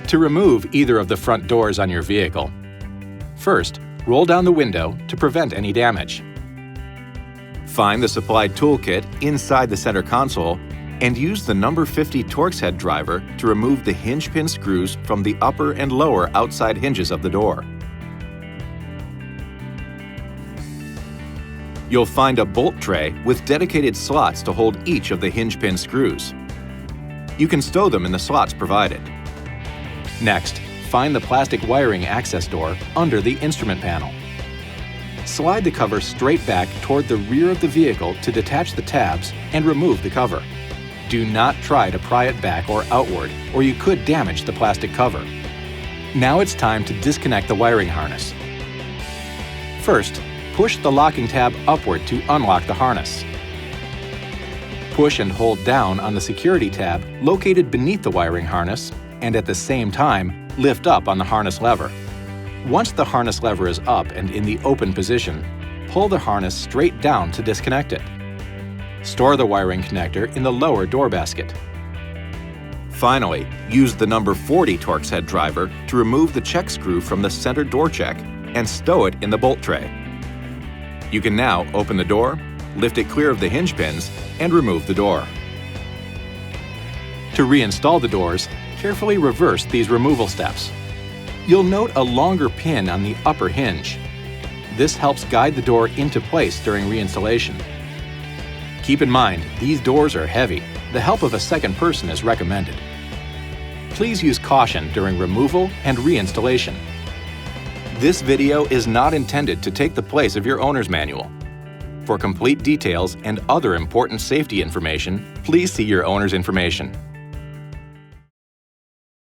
To remove either of the front doors on your vehicle, first, roll down the window to prevent any damage. Find the supplied toolkit inside the center console and use the number 50 Torx head driver to remove the hinge pin screws from the upper and lower outside hinges of the door. You'll find a bolt tray with dedicated slots to hold each of the hinge pin screws. You can stow them in the slots provided. Next, find the plastic wiring access door under the instrument panel. Slide the cover straight back toward the rear of the vehicle to detach the tabs and remove the cover. Do not try to pry it back or outward, or you could damage the plastic cover. Now it's time to disconnect the wiring harness. First, push the locking tab upward to unlock the harness. Push and hold down on the security tab located beneath the wiring harness, and at the same time, lift up on the harness lever. Once the harness lever is up and in the open position, pull the harness straight down to disconnect it. Store the wiring connector in the lower door basket. Finally, use the number 40 Torx head driver to remove the check screw from the center door check and stow it in the bolt tray. You can now open the door, lift it clear of the hinge pins, and remove the door. To reinstall the doors, carefully reverse these removal steps. You'll note a longer pin on the upper hinge. This helps guide the door into place during reinstallation. Keep in mind, these doors are heavy. The help of a second person is recommended. Please use caution during removal and reinstallation. This video is not intended to take the place of your owner's manual. For complete details and other important safety information, please see your owner's information.